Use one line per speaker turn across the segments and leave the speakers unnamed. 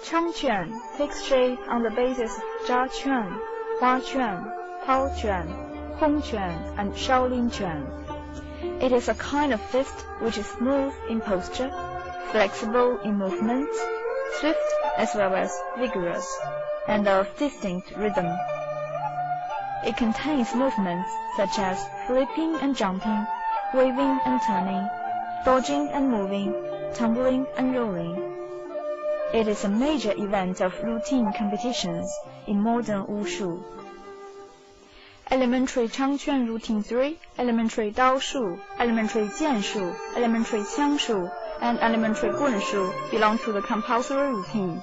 Changquan takes shape on the basis of Zha Quan, Hua Quan, Tao Quan, Hong Quan, and Shaolin Quan. It is a kind of fist which is smooth in posture, flexible in movements, swift as well as vigorous, and of distinct rhythm. It contains movements such as flipping and jumping, waving and turning, dodging and moving, tumbling and rolling. It is a major event of routine competitions in modern Wushu. Elementary Changquan Routine 3, Elementary Dao Shu, Elementary Jian Shu, Elementary Qiang Shu, and Elementary Gun Shu belong to the compulsory routine.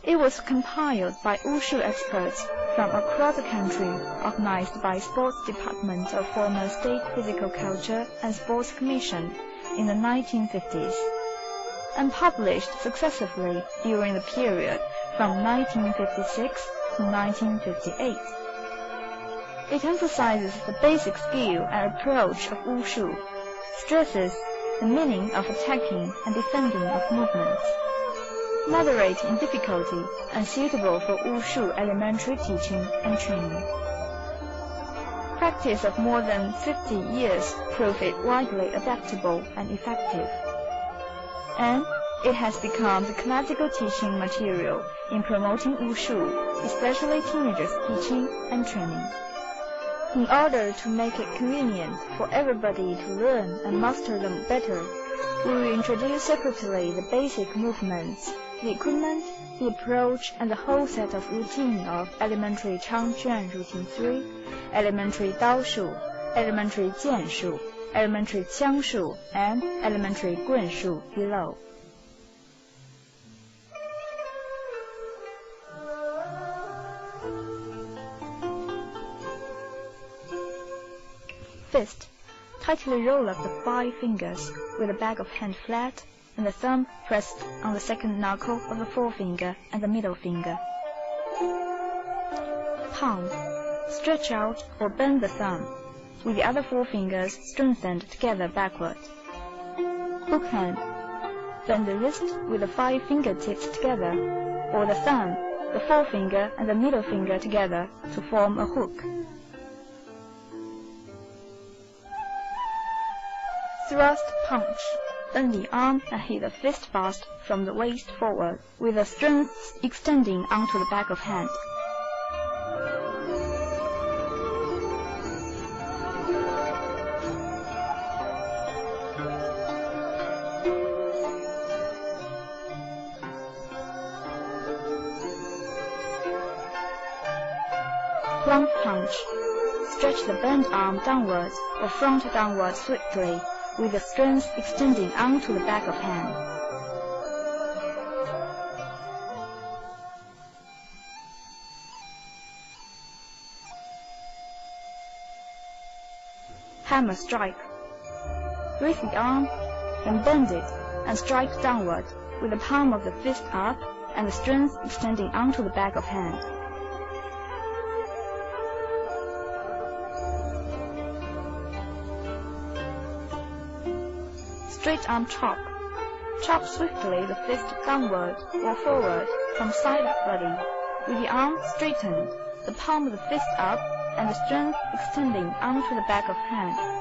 It was compiled by Wushu experts from across the country, organized by Sports Department of former State Physical Culture and Sports Commission in the 1950s, and published successively during the period from 1956 to 1958. It emphasizes the basic skill and approach of Wushu, stresses the meaning of attacking and defending of movements, moderate in difficulty and suitable for Wushu elementary teaching and training. Practice of more than 50 years prove it widely adaptable and effective, and it has become the classical teaching material in promoting Wushu, especially teenagers' teaching and training. In order to make it convenient for everybody to learn and master them better, we will introduce separately the basic movements, the equipment, the approach, and the whole set of routine of Elementary Changquan Routine 3, Elementary Dao Shu, Elementary Jian Shu, Elementary Qiang Shu, and Elementary Gun Shu below. Fist. Tightly roll up the 5 fingers with the back of hand flat and the thumb pressed on the second knuckle of the forefinger and the middle finger. Palm. Stretch out or bend the thumb, with the other 4 fingers strengthened together backward. Hook hand. Bend the wrist with the 5 fingertips together, or the thumb, the forefinger and the middle finger together to form a hook. Thrust punch. Bend the arm and hit the fist fast from the waist forward, with the strength extending onto the back of hand. Plank punch. Stretch the bent arm downwards or front downwards swiftly, with the strength extending onto the back of hand. Hammer strike. Raise the arm, then bend it and strike downward, with the palm of the fist up and the strength extending onto the back of hand. Straight arm chop. Chop swiftly the fist downward or forward from side of body, with the arm straightened, the palm of the fist up, and the strength extending onto the back of hand.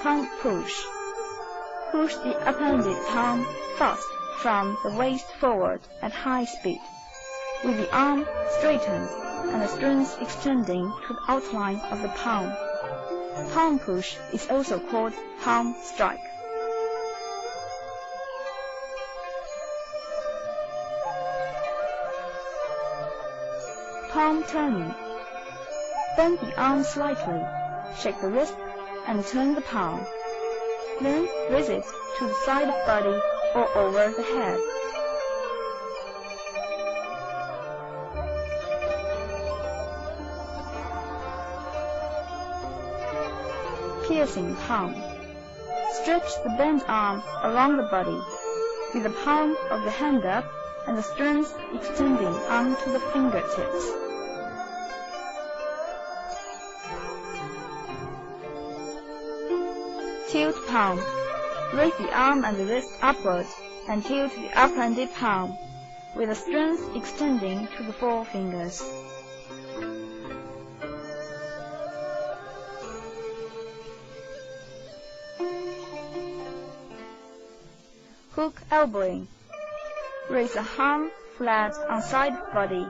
Palm push. Push the appended palm fast from the waist forward at high speed, with the arm straightened and the strength extending to the outline of the palm. Palm push is also called palm strike. Palm turning. Bend the arm slightly, shake the wrist, and turn the palm. Then raise it to the side of body or over the head. Piercing palm. Stretch the bent arm around the body, with the palm of the hand up and the strength extending onto the fingertips. Tilt palm. Raise the arm and the wrist upward and tilt the up-handed palm, with the strength extending to the forefingers. Hook elbowing. Raise the arm flat on side body,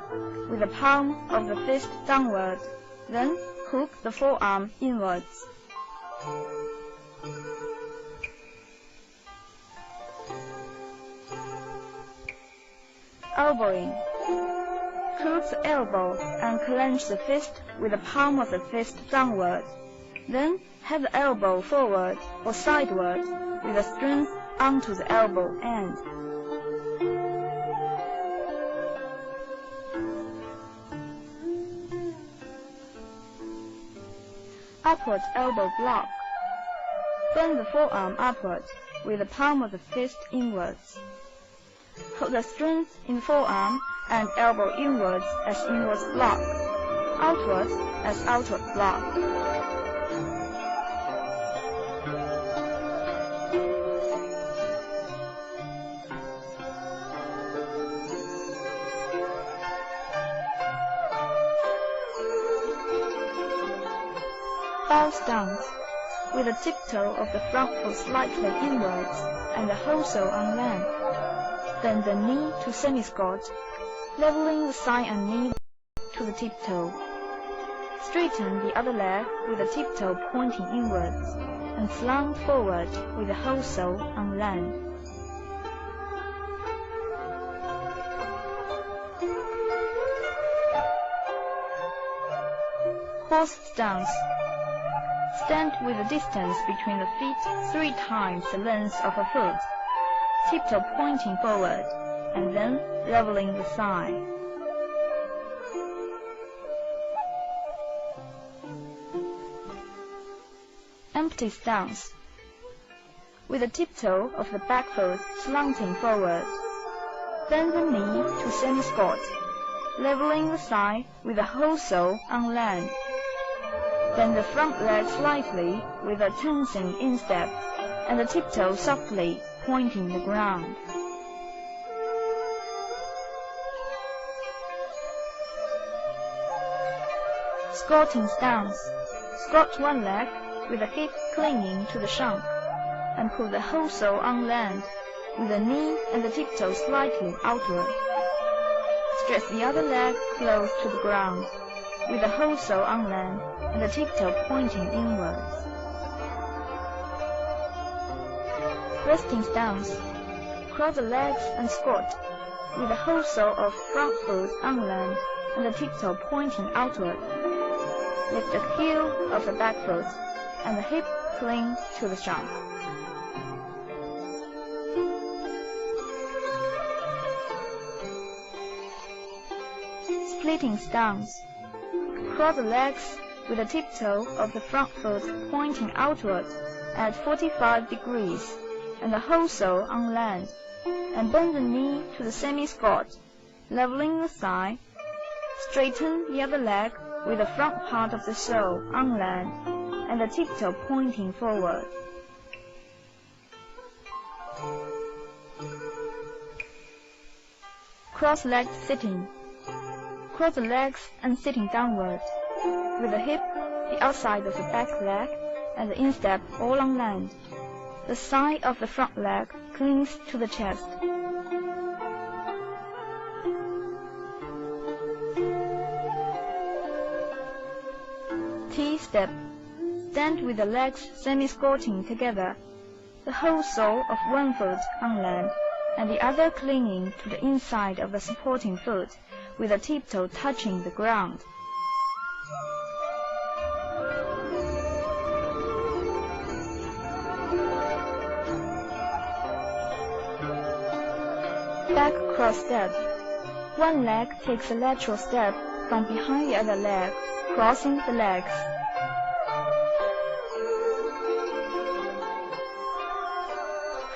with the palm of the fist downward, then hook the forearm inwards. Elbowing. Crook the elbow and clench the fist with the palm of the fist downward. Then have the elbow forward or sideward with the strength onto the elbow end. Upward elbow block. Bend the forearm upward with the palm of the fist inwards. Hold the strength in forearm and elbow inwards as inwards block, outwards as outward block. Bow stance, with the tiptoe of the front foot slightly inwards and the whole sole on land. Bend the knee to semi-squat, leveling the thigh and knee to the tiptoe. Straighten the other leg with the tiptoe pointing inwards, and slant forward with the whole sole on land. Horse stance. Stand with the distance between the feet 3 times the length of a foot, tiptoe pointing forward, and then leveling the thigh. Empty stance. With the tiptoe of the back foot slanting forward, bend the knee to semi-squat, leveling the thigh with the whole sole on land. Bend the front leg slightly with a tensing instep, and the tiptoe softly pointing the ground. Squatting stance. Squat one leg with the hip clinging to the shank, and put the whole sole on land, with the knee and the tiptoe slightly outward. Stretch the other leg close to the ground, with the whole sole on land and the tiptoe pointing inwards. Resting stance. Cross the legs and squat, with the whole sole of front foot on land and the tiptoe pointing outward. Lift the heel of the back foot, and the hip cling to the shank. Splitting stance. Cross the legs with the tiptoe of the front foot pointing outward at 45 degrees, and the whole sole on land, and bend the knee to the semi-squat, leveling the thigh. Straighten the other leg with the front part of the sole on land, and the tiptoe pointing forward. Cross-legged sitting. Cross the legs and sitting downward, with the hip, the outside of the back leg, and the instep all on land. The side of the front leg clings to the chest. T-step. Stand with the legs semi-squatting together, the whole sole of one foot on land, and the other clinging to the inside of the supporting foot, with the tiptoe touching the ground. Back cross step. One leg takes a lateral step from behind the other leg, crossing the legs.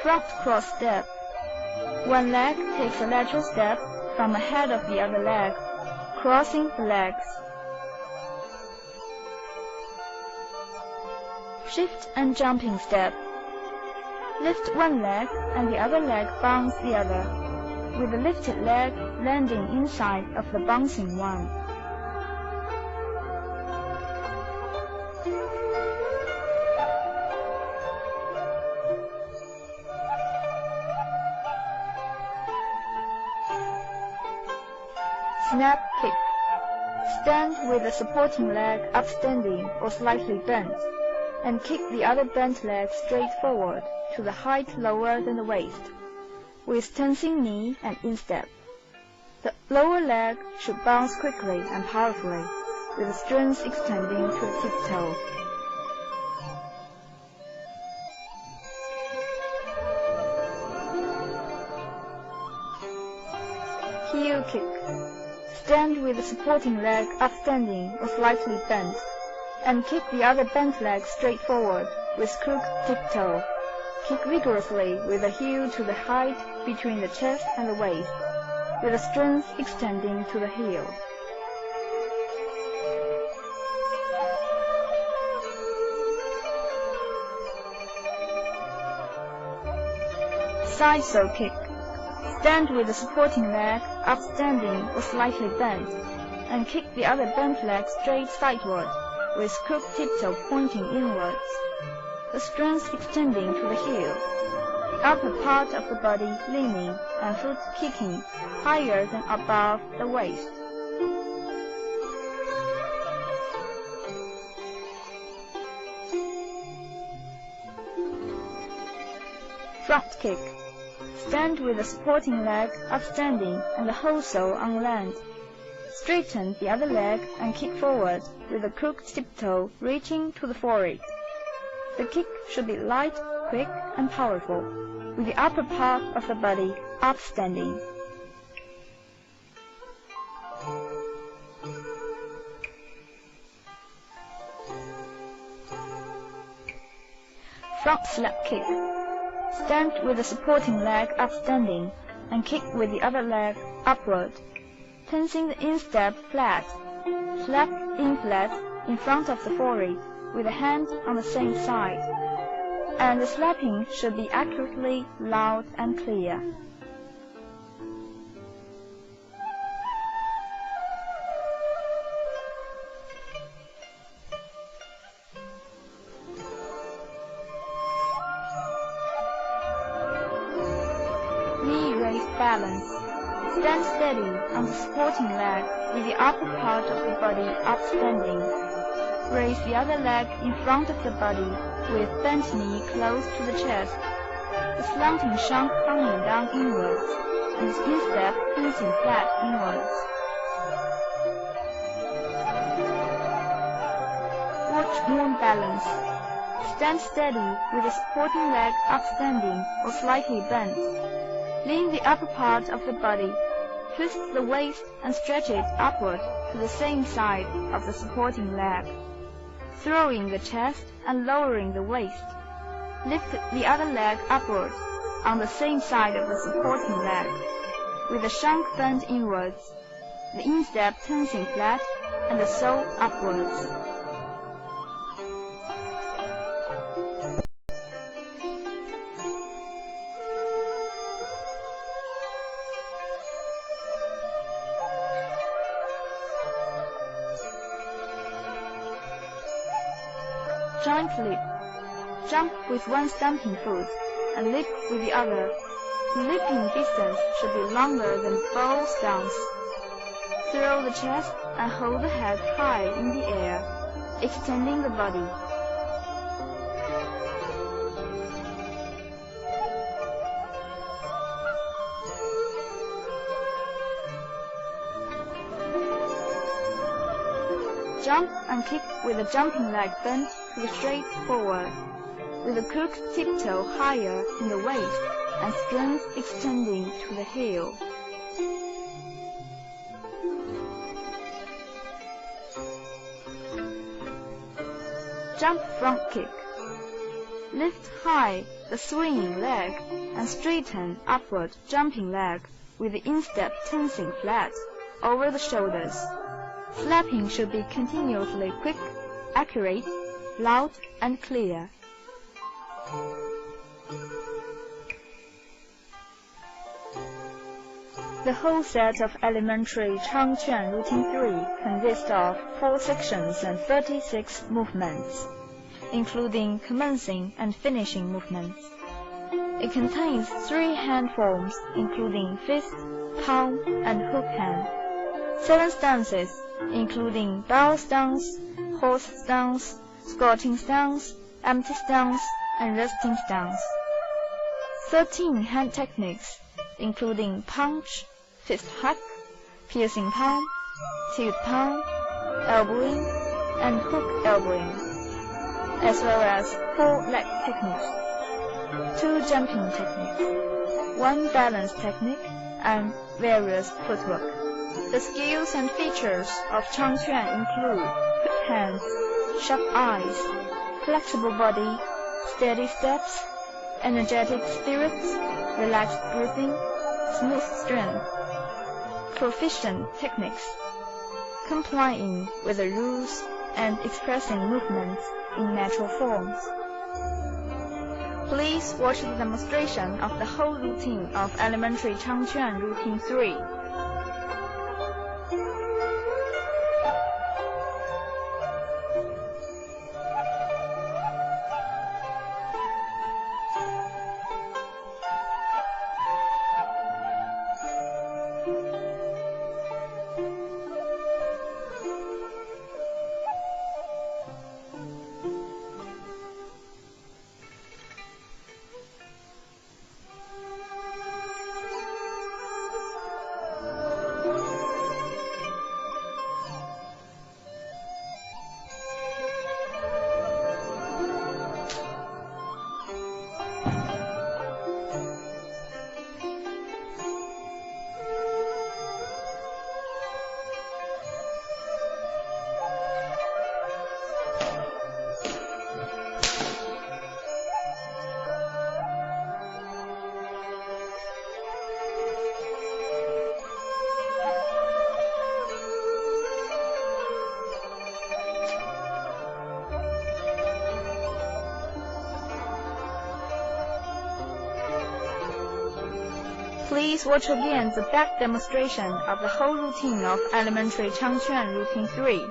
Front cross step. One leg takes a lateral step from ahead of the other leg, crossing the legs. Shift and jumping step. Lift one leg and the other leg bounce the other, with the lifted leg landing inside of the bouncing one. Snap kick. Stand with the supporting leg upstanding or slightly bent, and kick the other bent leg straight forward to the height lower than the waist, with tensing knee and instep. The lower leg should bounce quickly and powerfully, with the strings extending to the tiptoe. Heel kick. Stand with the supporting leg upstanding or slightly bent, and kick the other bent leg straight forward with crooked tiptoe. Kick vigorously with the heel to the height between the chest and the waist, with the strings extending to the heel. Side saw kick. Stand with the supporting leg upstanding or slightly bent, and kick the other bent leg straight sideward, with crooked tiptoe pointing inwards, the strings extending to the heel, the upper part of the body leaning and foot kicking higher than above the waist. Front kick. Stand with the supporting leg upstanding and the whole sole on land. Straighten the other leg and kick forward with the crooked tiptoe reaching to the forehead. The kick should be light, quick, and powerful, with the upper part of the body upstanding. Front slap kick. Stand with the supporting leg upstanding and kick with the other leg upward, tensing the instep flat. Slap in flat in front of the forehead with the hand on the same side, and the slapping should be accurately loud and clear. Knee raise balance. Stand steady on the supporting leg with the upper part of the body upstanding. Raise the other leg in front of the body with bent knee close to the chest, the slanting shank hanging down inwards, and the instep facing flat inwards. Watch moon balance. Stand steady with the supporting leg upstanding or slightly bent. Lean the upper part of the body, twist the waist and stretch it upward to the same side of the supporting leg, throwing the chest and lowering the waist. Lift the other leg upward on the same side of the supporting leg, with the shank bent inwards, the instep tensing flat, and the sole upwards. Joint leap. Jump with one stamping foot and leap with the other. The leaping distance should be longer than both stumps. Throw the chest and hold the head high in the air, extending the body. Jump and kick with the jumping leg bent to the straight forward, with the crooked tiptoe higher in the waist and strength extending to the heel. Jump front kick. Lift high the swinging leg, and straighten upward jumping leg with the instep tensing flat over the shoulders. Slapping should be continuously quick, accurate, loud, and clear. The whole set of elementary Changquan Routine 3 consists of 4 sections and 36 movements, including commencing and finishing movements. It contains 3 hand forms, including fist, palm, and hook hand, 7 stances, including barrel stance, horse stance, squatting stance, empty stance, and resting stance. 13 hand techniques, including punch, fist hug, piercing palm, tilt palm, elbowing, and hook elbowing, as well as 4 leg techniques, 2 jumping techniques, 1 balance technique, and various footwork. The skills and features of Changquan include quick hands, sharp eyes, flexible body, steady steps, energetic spirits, relaxed breathing, smooth strength, proficient techniques, complying with the rules, and expressing movements in natural forms. Please watch the demonstration of the whole routine of elementary Changquan Routine 3. Please watch again the back demonstration of the whole routine of elementary Changquan Routine 3.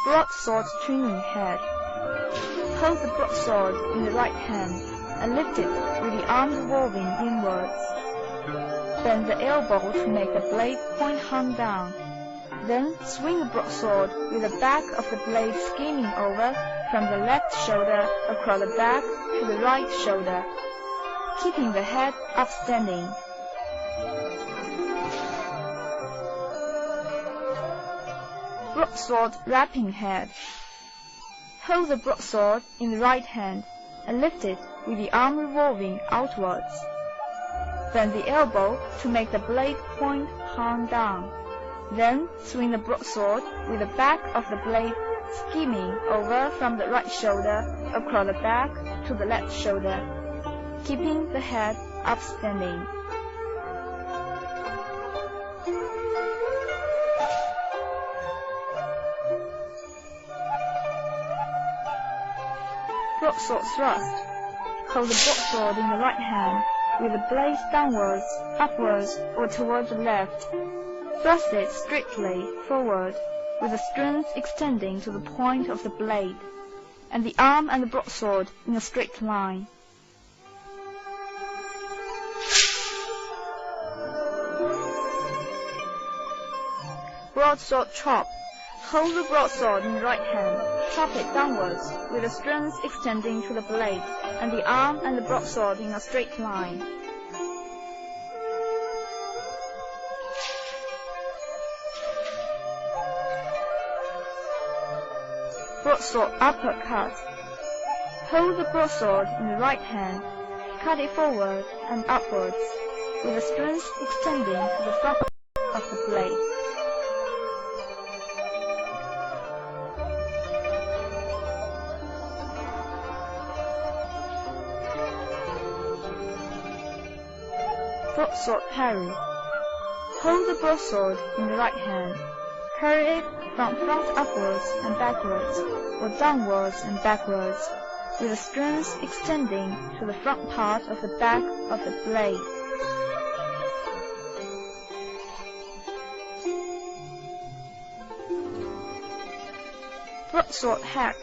Broadsword training head. Hold the broadsword in the right hand and lift it with the arm revolving inwards. Bend the elbow to make the blade point hung down. Then swing the broadsword with the back of the blade skimming over from the left shoulder across the back to the right shoulder, keeping the head upstanding. Broadsword wrapping head. Hold the broadsword in the right hand and lift it with the arm revolving outwards. Bend the elbow to make the blade point hung down. Then swing the broadsword with the back of the blade skimming over from the right shoulder across the back to the left shoulder, keeping the head upstanding. Broadsword thrust. Hold the broadsword in the right hand, with the blade downwards, upwards, or toward the left. Thrust it strictly forward, with the strings extending to the point of the blade, and the arm and the broadsword in a straight line. Broadsword chop. Hold the broadsword in the right hand, chop it downwards, with the strings extending to the blade, and the arm and the broadsword in a straight line. Broadsword uppercut. Hold the broadsword in the right hand, cut it forward and upwards, with the strings extending to the front of the blade. Broadsword parry. Hold the broadsword in the right hand, parry it from front upwards and backwards, or downwards and backwards, with the strings extending to the front part of the back of the blade. Broadsword hack.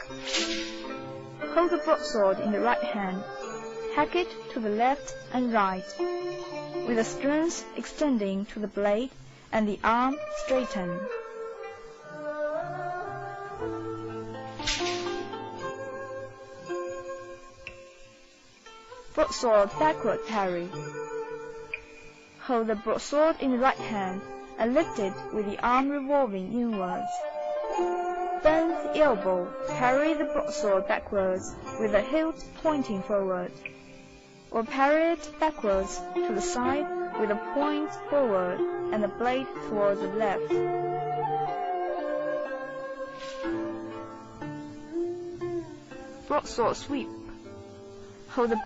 Hold the broadsword in the right hand, hack it to the left and right, with the strings extending to the blade and the arm straightened. Broadsword backward parry. Hold the broadsword in the right hand and lift it with the arm revolving inwards. Bend the elbow, parry the broadsword backwards with the hilt pointing forward, or parry it backwards to the side with the point forward and the blade toward the left. Broadsword sweep. Hold the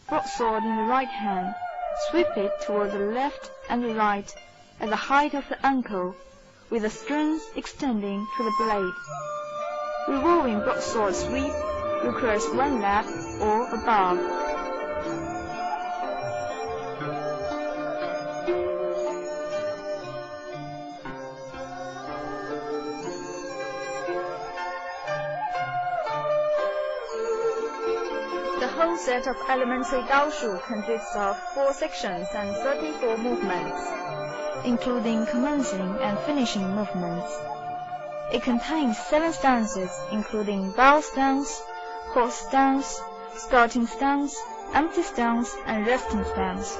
broadsword in the right hand, sweep it toward the left and the right at the height of the ankle, with the strings extending to the blade. Revolving broadsword sweep requires one lap or above. The whole set of elementary Daoshu consists of 4 sections and 34 movements, including commencing and finishing movements. It contains 7 stances, including bow stance, horse stance, starting stance, empty stance, and resting stance.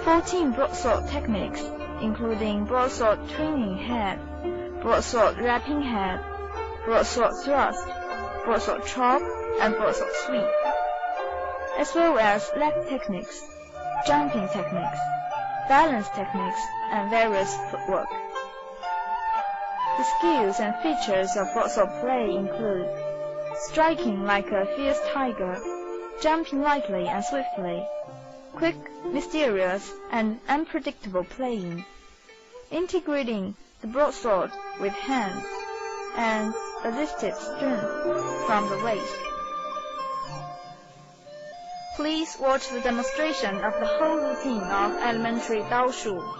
14 broadsword techniques, including broadsword twinning head, broadsword wrapping head, broadsword thrust, broadsword chop, and broadsword sweep, as well as leg techniques, jumping techniques, balance techniques, and various footwork. The skills and features of broadsword play include striking like a fierce tiger, jumping lightly and swiftly, quick, mysterious, and unpredictable playing, integrating the broadsword with hands, and assisted strength from the waist. Please watch the demonstration of the whole routine of elementary Daoshu.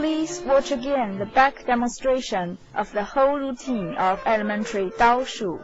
Please watch again the back demonstration of the whole routine of elementary Wushu.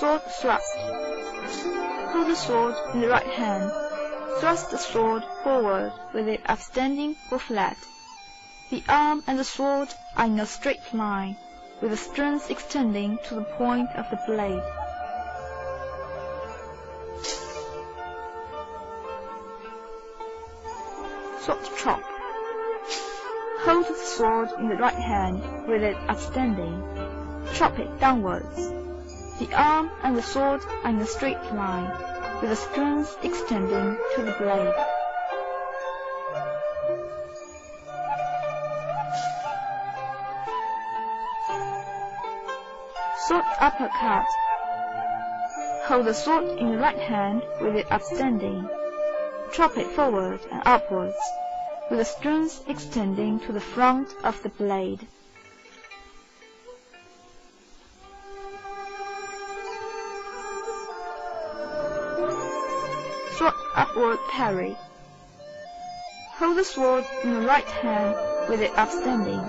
Sword thrust. Hold the sword in the right hand. Thrust the sword forward with it upstanding or flat. The arm and the sword are in a straight line, with the strength extending to the point of the blade. Sword chop. Hold the sword in the right hand with it upstanding. Chop it downwards. The arm and the sword are in a straight line, with the strength extending to the blade. Sword uppercut. Hold the sword in the right hand with it upstanding. Chop it forward and upwards, with the strength extending to the front of the blade. Sword upward parry. Hold the sword in the right hand with it upstanding.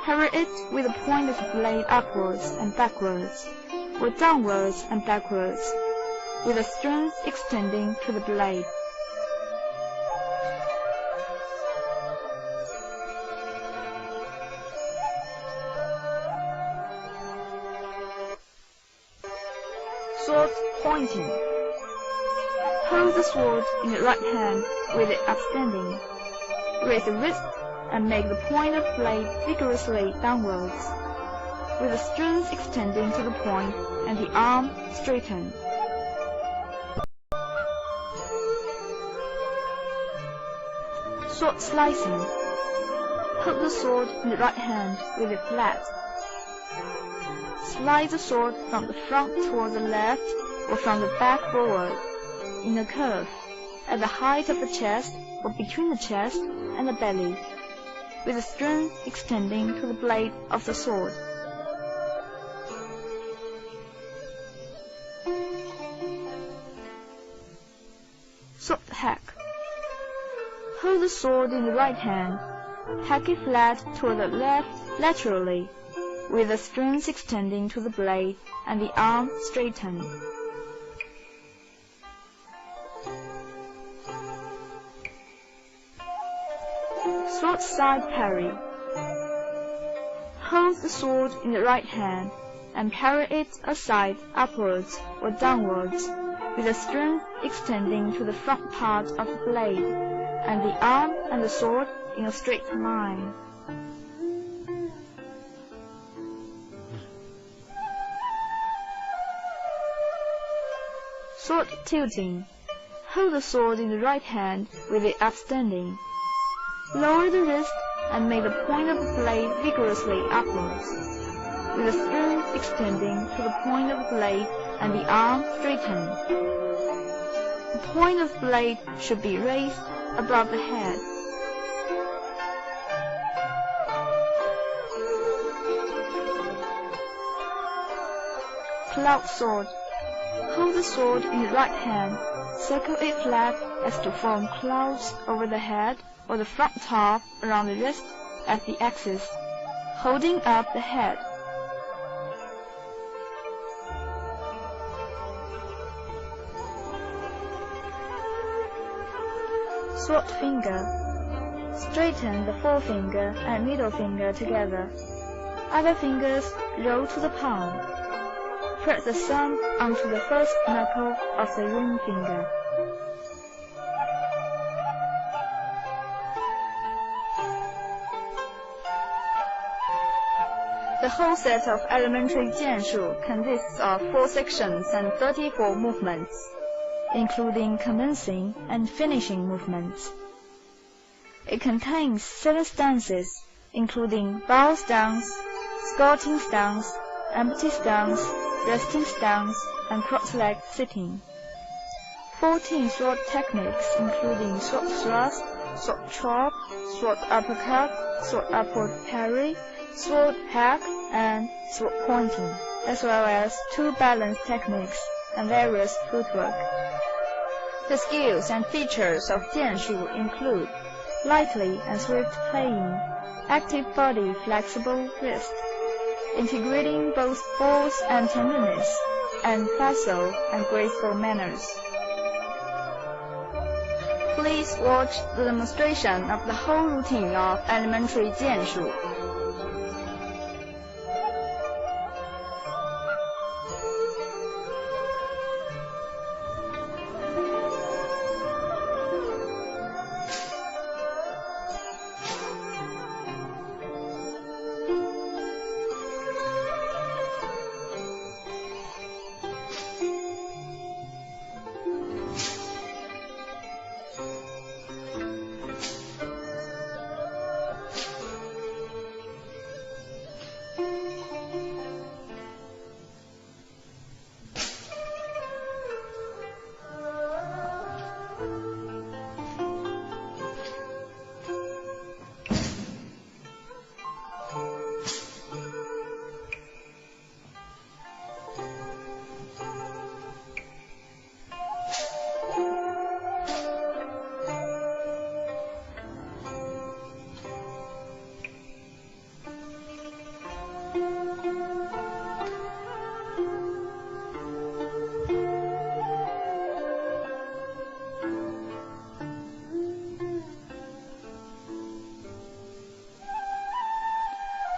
Parry it with the point of the blade upwards and backwards, or downwards and backwards, with the strength extending to the blade. Sword pointing. Hold the sword in the right hand with it upstanding. Raise the wrist and make the point of blade vigorously downwards, with the strength extending to the point and the arm straightened. Sword slicing. Hold the sword in the right hand with it flat. Slide the sword from the front toward the left or from the back forward, in a curve, at the height of the chest or between the chest and the belly, with the strength extending to the blade of the sword. Sword hack. Hold the sword in the right hand, hack it flat toward the left laterally, with the strength extending to the blade and the arm straightened. Sword side parry. Hold the sword in the right hand and parry it aside upwards or downwards, with the strength extending to the front part of the blade, and the arm and the sword in a straight line. Sword tilting. Hold the sword in the right hand with it upstanding. Lower the wrist and make the point of the blade vigorously upwards, with the strength extending to the point of the blade and the arm straightened. The point of the blade should be raised above the head. Cloud sword. Hold the sword in the right hand, circle it flat as to form clouds over the head or the front top around the wrist at the axis, holding up the head. Sword finger. Straighten the forefinger and middle finger together. Other fingers roll to the palm. Press the thumb onto the first knuckle of the ring finger. The whole set of elementary jianshu consists of 4 sections and 34 movements, including commencing and finishing movements. It contains 7 stances, including bow stance, squatting stance, empty stance, resting stance, and cross-leg sitting. 14 sword techniques, including sword thrust, sword chop, sword uppercut, sword upward parry, sword hack, and sword pointing, as well as 2 balance techniques and various footwork. The skills and features of jianshu include lightly and swift playing, active body, flexible wrist, integrating both force and tenderness, and facile and graceful manners. Please watch the demonstration of the whole routine of elementary jianshu.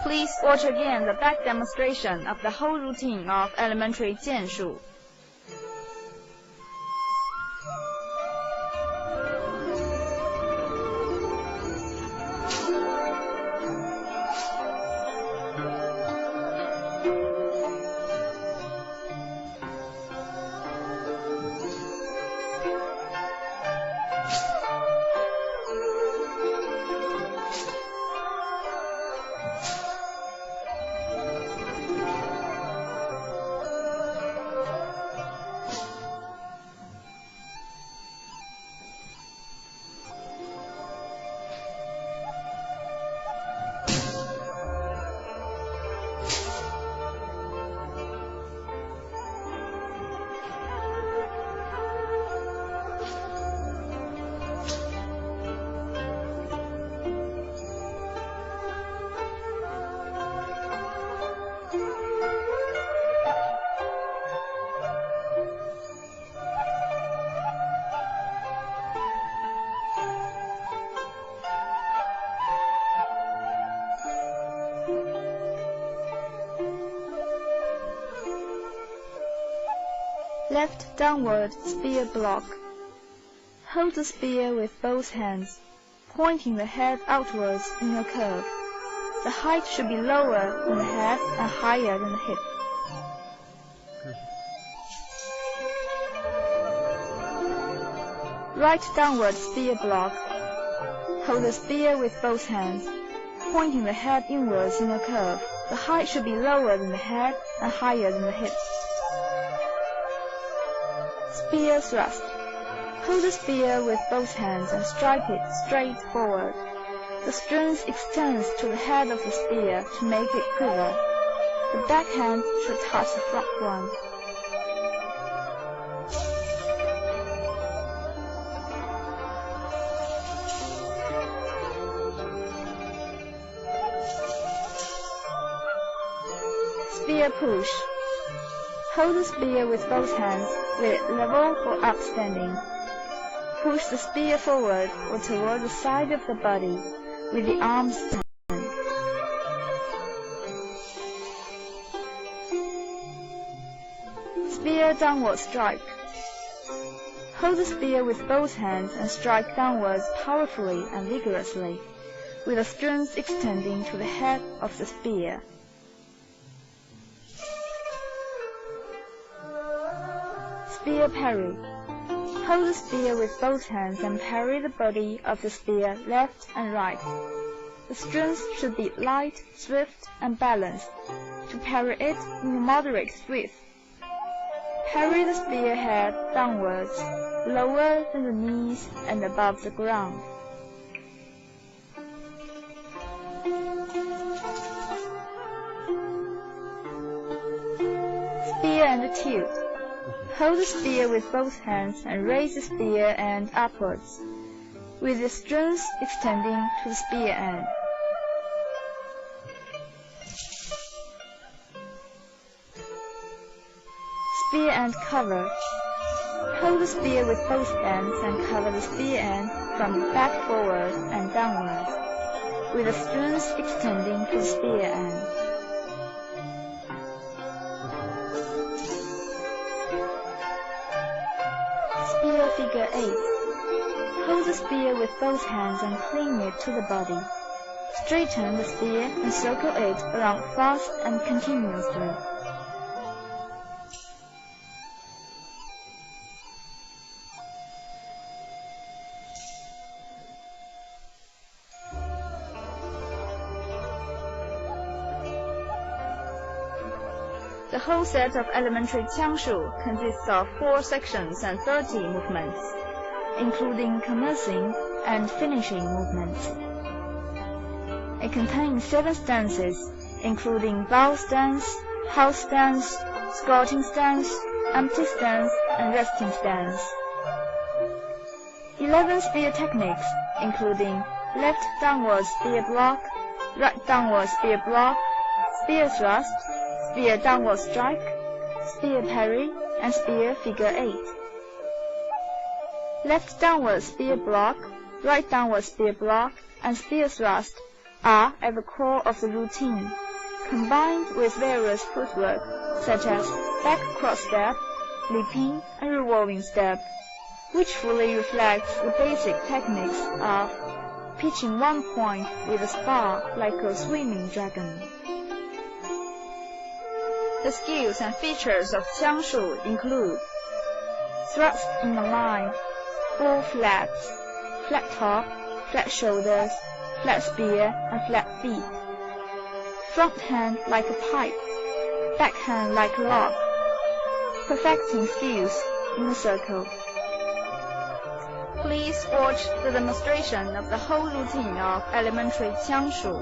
Please watch again the back demonstration of the whole routine of elementary jianshu. Left downward spear block. Hold the spear with both hands, pointing the head outwards in a curve. The height should be lower than the head and higher than the hip. Right downward spear block. Hold the spear with both hands, pointing the head inwards in a curve. The height should be lower than the head and higher than the hip. Spear thrust. Hold the spear with both hands and strike it straight forward. The strength extends to the head of the spear to make it quiver. The back hand should touch the front one. Spear push. Hold the spear with both hands, with it level or upstanding. Push the spear forward or toward the side of the body with the arms turned. Spear downward strike. Hold the spear with both hands and strike downwards powerfully and vigorously, with the strings extending to the head of the spear. Spear parry. Hold the spear with both hands and parry the body of the spear left and right. The strings should be light, swift, and balanced, to parry it in a moderate swift. Parry the spear head downwards, lower than the knees and above the ground. Spear and tilt. Hold the spear with both hands and raise the spear end upwards, with the strings extending to the spear end. Spear end cover. Hold the spear with both hands and cover the spear end from the back forward and downwards, with the strings extending to the spear end. Spear figure 8. Hold the spear with both hands and cling it to the body. Straighten the spear and circle it around fast and continuously. The whole set of elementary qiangshu consists of 4 sections and 30 movements, including commencing and finishing movements. It contains 7 stances, including bow stance, house stance, squatting stance, empty stance, and resting stance. 11 spear techniques, including left downward spear block, right downward spear block, spear thrust, spear downward strike, spear parry, and spear figure 8. Left downward spear block, right downward spear block, and spear thrust are at the core of the routine, combined with various footwork such as back cross step, leaping, and revolving step, which fully reflects the basic techniques of pitching one point with a spar like a swimming dragon. The skills and features of qiangshu include thrust in a line, full flaps, flat top, flat shoulders, flat spear, and flat feet. Front hand like a pipe, back hand like a log. Perfecting skills in a circle. Please watch the demonstration of the whole routine of elementary qiangshu.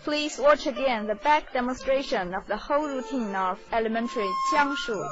Please watch again the back demonstration of the whole routine of elementary qiangshu.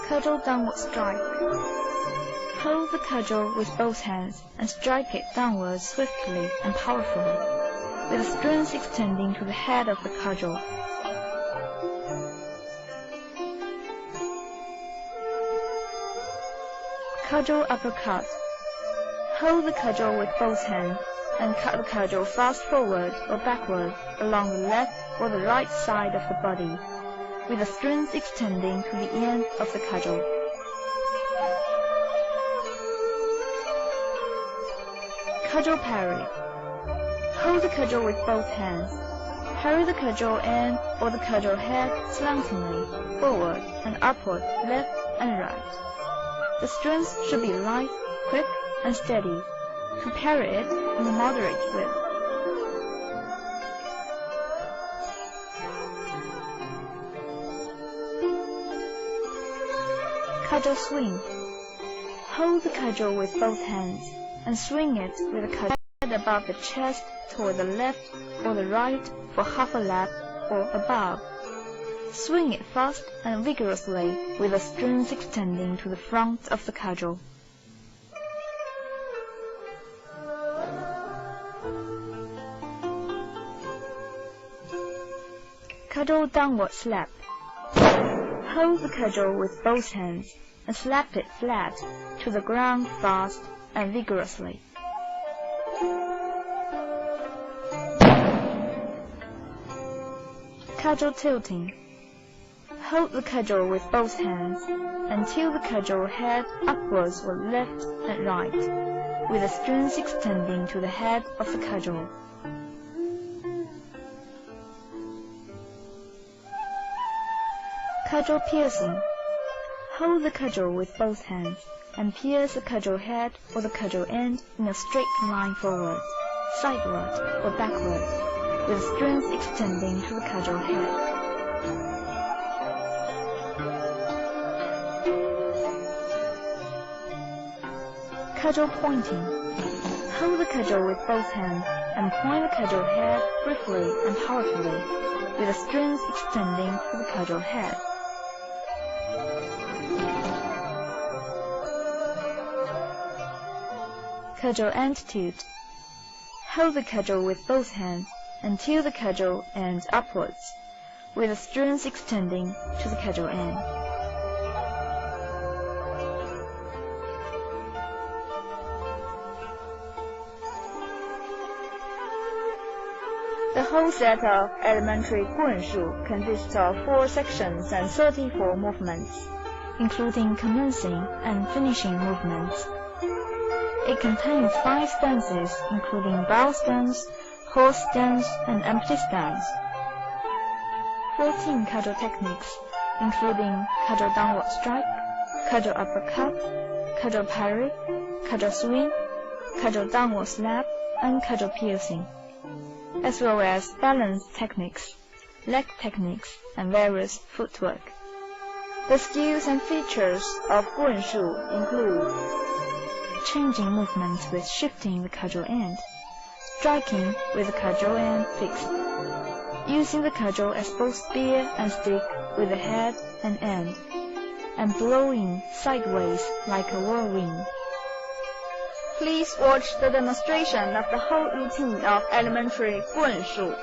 Cudgel downward strike. Hold the cudgel with both hands and strike it downwards swiftly and powerfully, with the strings extending to the head of the cudgel. Cudgel uppercut. Hold the cudgel with both hands and cut the cudgel fast forward or backward along the left or the right side of the body, with the strings extending to the end of the cudgel. Cudgel parry. Hold the cudgel with both hands. Parry the cudgel end or the cudgel head slantingly, forward and upward, left and right. The strings should be light, quick, and steady, to parry it in a moderate width. Cudgel swing. Hold the cudgel with both hands and swing it with the cudgel above the chest toward the left or the right for half a lap or above. Swing it fast and vigorously with the strings extending to the front of the cudgel. Cudgel downward slap. Hold the cudgel with both hands and slap it flat to the ground fast and vigorously. Cudgel tilting. Hold the cudgel with both hands and tilt the cudgel head upwards or left and right, with the strings extending to the head of the cudgel. Cudgel piercing. Hold the cudgel with both hands and pierce the cudgel head or the cudgel end in a straight line forward, sideward, or backward, with the strings extending to the cudgel head. Cudgel pointing. Hold the cudgel with both hands and point the cudgel head briefly and powerfully, with the strings extending to the cudgel head. Cudgel end tilt. Hold the cudgel with both hands and tilt the cudgel end upwards, with the strings extending to the cudgel end. The whole set of elementary Wushu consists of 4 sections and 34 movements, including commencing and finishing movements. It contains 5 stances, including bow stance, horse stance, and empty stance. 14 cudgel techniques, including cudgel downward strike, cudgel uppercut, cudgel parry, cudgel swing, cudgel downward slap, and cudgel piercing, as well as balance techniques, leg techniques, and various footwork. The skills and features of Wushu include changing movements with shifting the cudgel end, striking with the cudgel end fixed, using the cudgel as both spear and stick with the head and end, and blowing sideways like a whirlwind. Please watch the demonstration of the whole routine of elementary Wushu.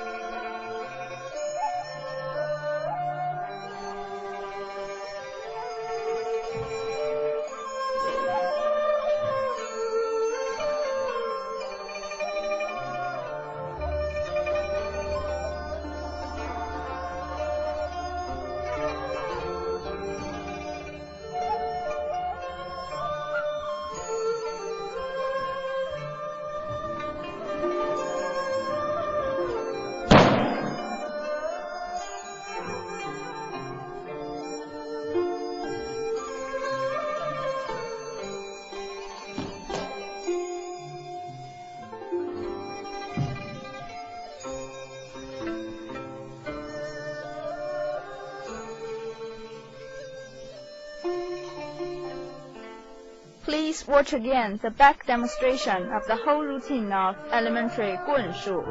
Please watch again the back demonstration of the whole routine of elementary 棍数.